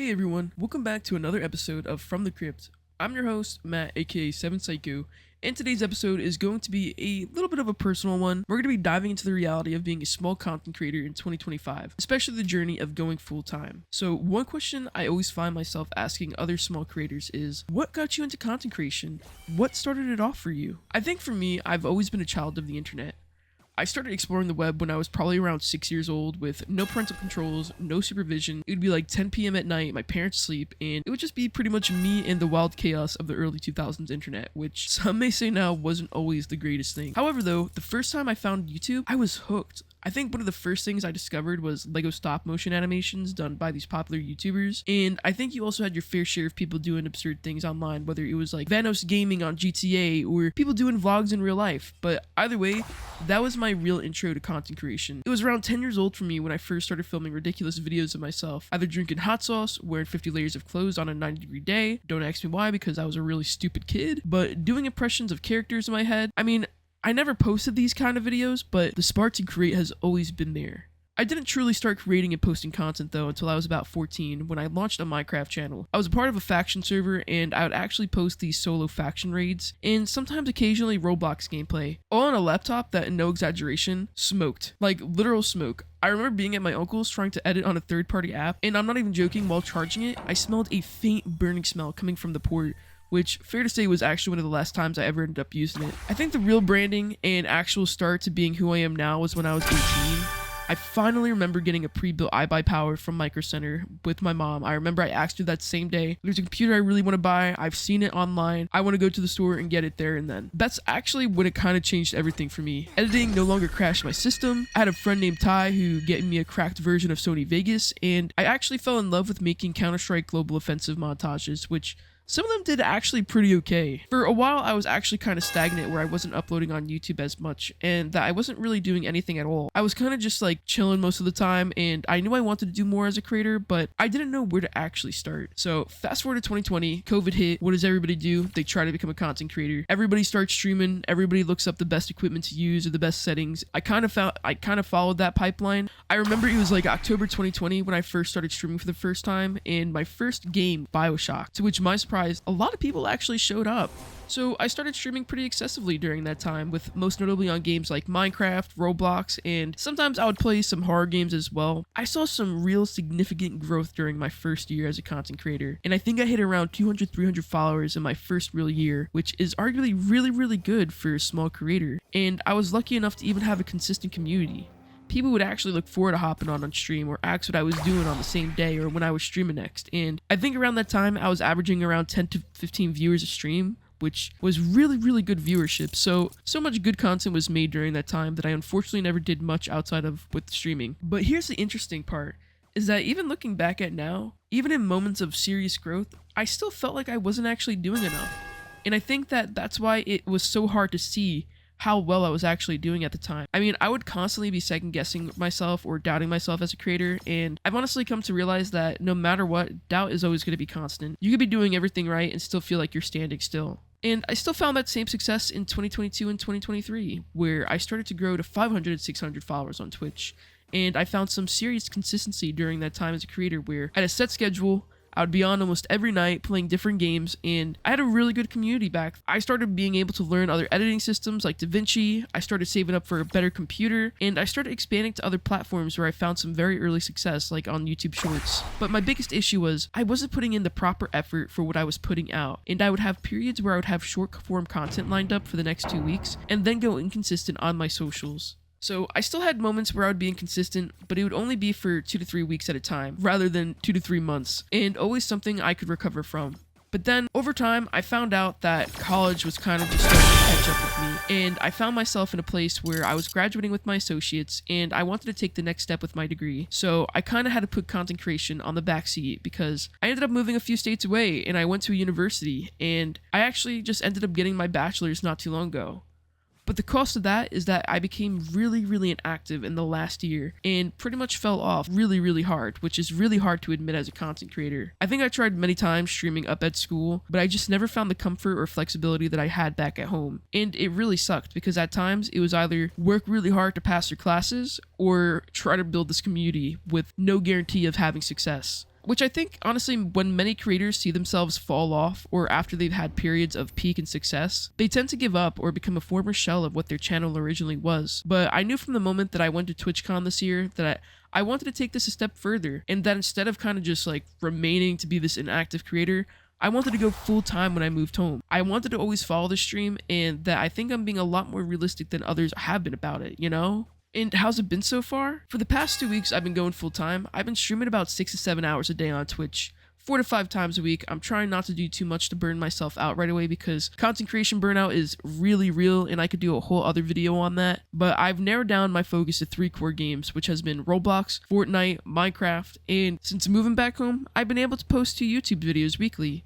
Hey everyone, welcome back to another episode of From the Crypt. I'm your host, Matt, aka 7Psycho, and today's episode is going to be a little bit of a personal one. We're going to be diving into the reality of being a small content creator in 2025, especially the journey of going full-time. So one question I always find myself asking other small creators is, what got you into content creation? What started it off for you? I think for me, I've always been a child of the internet. I started exploring the web when I was probably around 6 years old with no parental controls, no supervision. It would be like 10 p.m. at night, my parents sleep, and it would just be pretty much me and the wild chaos of the early 2000s internet, which some may say now wasn't always the greatest thing. However though, the first time I found YouTube, I was hooked. I think one of the first things I discovered was Lego stop motion animations done by these popular YouTubers, and I think you also had your fair share of people doing absurd things online, whether it was like Vanos gaming on GTA or people doing vlogs in real life. But either way, that was my real intro to content creation. It was around 10 years old for me when I first started filming ridiculous videos of myself, either drinking hot sauce, wearing 50 layers of clothes on a 90-degree day, don't ask me why because I was a really stupid kid, but doing impressions of characters in my head. I never posted these kind of videos, but the spark to create has always been there. I didn't truly start creating and posting content though until I was about 14 when I launched a Minecraft channel. I was a part of a faction server and I would actually post these solo faction raids and sometimes occasionally Roblox gameplay, all on a laptop that, no exaggeration, smoked. Like literal smoke. I remember being at my uncle's trying to edit on a third-party app, and I'm not even joking, while charging it, I smelled a faint burning smell coming from the port, which, fair to say, was actually one of the last times I ever ended up using it. I think the real branding and actual start to being who I am now was when I was 18. I finally remember getting a pre-built iBuy Power from Micro Center with my mom. I remember I asked her that same day, there's a computer I really want to buy, I've seen it online, I want to go to the store and get it there and then. That's actually when it kind of changed everything for me. Editing no longer crashed my system. I had a friend named Ty who gave me a cracked version of Sony Vegas, and I actually fell in love with making Counter-Strike Global Offensive montages, which some of them did actually pretty okay. For a while, I was actually kind of stagnant where I wasn't uploading on YouTube as much and that I wasn't really doing anything at all. I was kind of just like chilling most of the time and I knew I wanted to do more as a creator, but I didn't know where to actually start. So fast forward to 2020, COVID hit. What does everybody do? They try to become a content creator. Everybody starts streaming. Everybody looks up the best equipment to use or the best settings. I kind of followed that pipeline. I remember it was like October 2020 when I first started streaming for the first time, and my first game, BioShock, to which my surprise, a lot of people actually showed up. So I started streaming pretty excessively during that time, with most notably on games like Minecraft, Roblox, and sometimes I would play some horror games as well. I saw some real significant growth during my first year as a content creator, and I think I hit around 200-300 followers in my first real year, which is arguably really good for a small creator. And I was lucky enough to even have a consistent community. People would actually look forward to hopping on stream or ask what I was doing on the same day or when I was streaming next. And I think around that time, I was averaging around 10 to 15 viewers a stream, which was really good viewership. So much good content was made during that time that I unfortunately never did much outside of with streaming. But here's the interesting part, is that even looking back at now, even in moments of serious growth, I still felt like I wasn't actually doing enough. And I think that that's why it was so hard to see how well I was actually doing at the time. I mean, I would constantly be second guessing myself or doubting myself as a creator, and I've honestly come to realize that no matter what, doubt is always going to be constant. You could be doing everything right and still feel like you're standing still. And I still found that same success in 2022 and 2023, where I started to grow to 500 and 600 followers on Twitch. And I found some serious consistency during that time as a creator where I had a set schedule, I would be on almost every night playing different games, and I had a really good community back. I started being able to learn other editing systems like DaVinci, I started saving up for a better computer, and I started expanding to other platforms where I found some very early success, like on YouTube Shorts. But my biggest issue was I wasn't putting in the proper effort for what I was putting out, and I would have periods where I would have short form content lined up for the next 2 weeks, and then go inconsistent on my socials. So I still had moments where I would be inconsistent, but it would only be for 2 to 3 weeks at a time, rather than 2 to 3 months, and always something I could recover from. But then, over time, I found out that college was kind of just starting to catch up with me, and I found myself in a place where I was graduating with my associates, and I wanted to take the next step with my degree. So I kind of had to put content creation on the backseat, because I ended up moving a few states away, and I went to a university, and I actually just ended up getting my bachelor's not too long ago. But the cost of that is that I became really inactive in the last year and pretty much fell off really hard, which is really hard to admit as a content creator. I think I tried many times streaming up at school, but I just never found the comfort or flexibility that I had back at home. And it really sucked because at times it was either work really hard to pass your classes or try to build this community with no guarantee of having success. which I think honestly when many creators see themselves fall off or after they've had periods of peak and success, they tend to give up or become a former shell of what their channel originally was. But I knew from the moment that I went to TwitchCon this year that I wanted to take this a step further, and that instead of kind of just like remaining to be this inactive creator, I wanted to go full time when I moved home. I wanted to always follow the stream, and that I think I'm being a lot more realistic than others have been about it, you know? And how's it been so far? For the past 2 weeks, I've been going full time. I've been streaming about 6 to 7 hours a day on Twitch, 4 to 5 times a week. I'm trying not to do too much to burn myself out right away because content creation burnout is really real, and I could do a whole other video on that. But I've narrowed down my focus to 3 core games, which has been Roblox, Fortnite, Minecraft, and since moving back home, I've been able to post 2 YouTube videos weekly.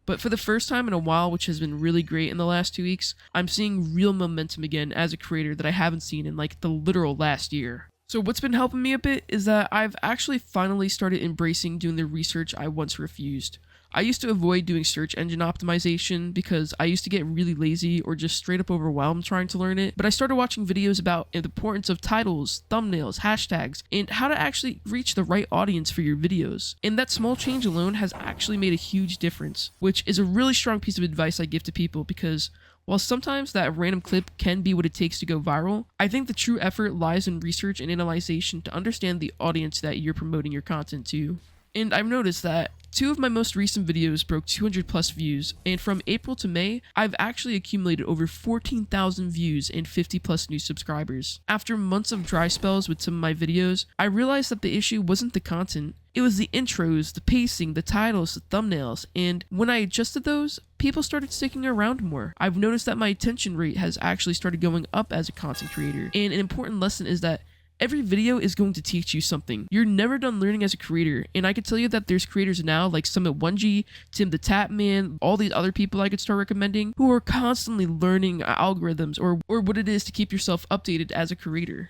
But for the first time in a while, which has been really great in the last 2 weeks, I'm seeing real momentum again as a creator that I haven't seen in like the literal last year. So what's been helping me a bit is that I've actually finally started embracing doing the research I once refused. I used to avoid doing search engine optimization because I used to get really lazy or just straight up overwhelmed trying to learn it, but I started watching videos about the importance of titles, thumbnails, hashtags, and how to actually reach the right audience for your videos. And that small change alone has actually made a huge difference, which is a really strong piece of advice I give to people because while sometimes that random clip can be what it takes to go viral, I think the true effort lies in research and analyzation to understand the audience that you're promoting your content to. And I've noticed that 2 of my most recent videos broke 200 plus views, and from April to May, I've actually accumulated over 14,000 views and 50 plus new subscribers. After months of dry spells with some of my videos, I realized that the issue wasn't the content, it was the intros, the pacing, the titles, the thumbnails, and when I adjusted those, people started sticking around more. I've noticed that my attention rate has actually started going up as a content creator, and an important lesson is that every video is going to teach you something. You're never done learning as a creator, and I can tell you that there's creators now like Summit1G, Tim the Tap Man, all these other people I could start recommending who are constantly learning algorithms or what it is to keep yourself updated as a creator.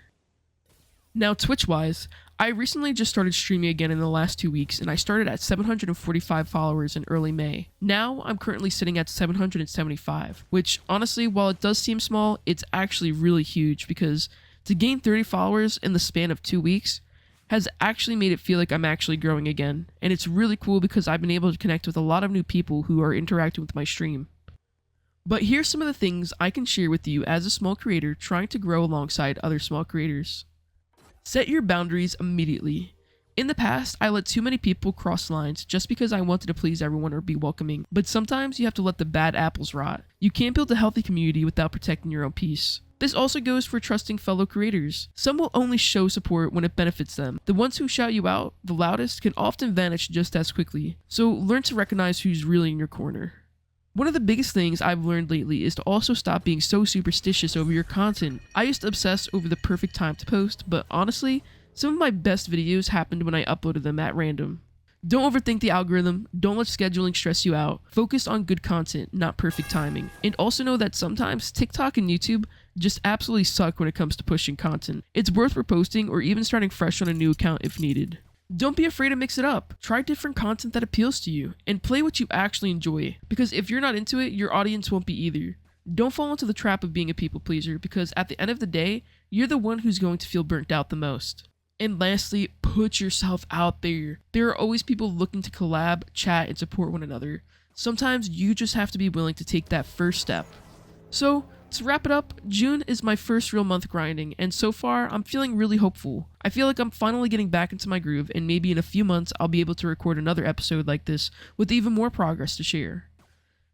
Now Twitch-wise, I recently just started streaming again in the last 2 weeks, and I started at 745 followers in early May. Now I'm currently sitting at 775, which honestly, while it does seem small, it's actually really huge because to gain 30 followers in the span of 2 weeks has actually made it feel like I'm actually growing again, and it's really cool because I've been able to connect with a lot of new people who are interacting with my stream. But here's some of the things I can share with you as a small creator trying to grow alongside other small creators. Set your boundaries immediately. In the past, I let too many people cross lines just because I wanted to please everyone or be welcoming, but sometimes you have to let the bad apples rot. You can't build a healthy community without protecting your own peace. This also goes for trusting fellow creators. Some will only show support when it benefits them. The ones who shout you out the loudest can often vanish just as quickly, so learn to recognize who's really in your corner. One of the biggest things I've learned lately is to also stop being so superstitious over your content. I used to obsess over the perfect time to post, but honestly, some of my best videos happened when I uploaded them at random. Don't overthink the algorithm, don't let scheduling stress you out. Focus on good content, not perfect timing. And also know that sometimes TikTok and YouTube just absolutely suck when it comes to pushing content. It's worth reposting or even starting fresh on a new account if needed. Don't be afraid to mix it up. Try different content that appeals to you, and play what you actually enjoy, because if you're not into it, your audience won't be either. Don't fall into the trap of being a people pleaser, because at the end of the day, you're the one who's going to feel burnt out the most. And lastly, put yourself out there. There are always people looking to collab, chat, and support one another. Sometimes you just have to be willing to take that first step. So, to wrap it up, June is my first real month grinding, and so far, I'm feeling really hopeful. I feel like I'm finally getting back into my groove, and maybe in a few months, I'll be able to record another episode like this with even more progress to share.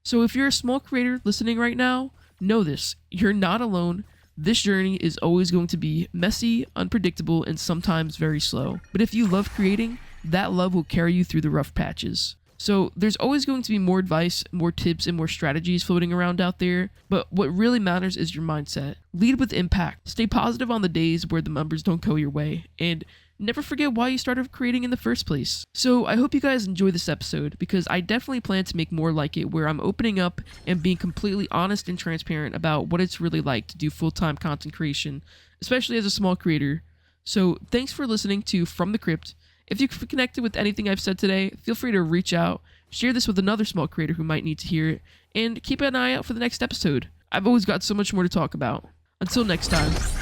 So if you're a small creator listening right now, know this, you're not alone. This journey is always going to be messy, unpredictable, and sometimes very slow. But if you love creating, that love will carry you through the rough patches. So there's always going to be more advice, more tips, and more strategies floating around out there, but what really matters is your mindset. Lead with impact. Stay positive on the days where the numbers don't go your way, and never forget why you started creating in the first place. So I hope you guys enjoy this episode, because I definitely plan to make more like it, where I'm opening up and being completely honest and transparent about what it's really like to do full-time content creation, especially as a small creator. So thanks for listening to From the Crypt. If you've connected with anything I've said today, feel free to reach out, share this with another small creator who might need to hear it, and keep an eye out for the next episode. I've always got so much more to talk about. Until next time.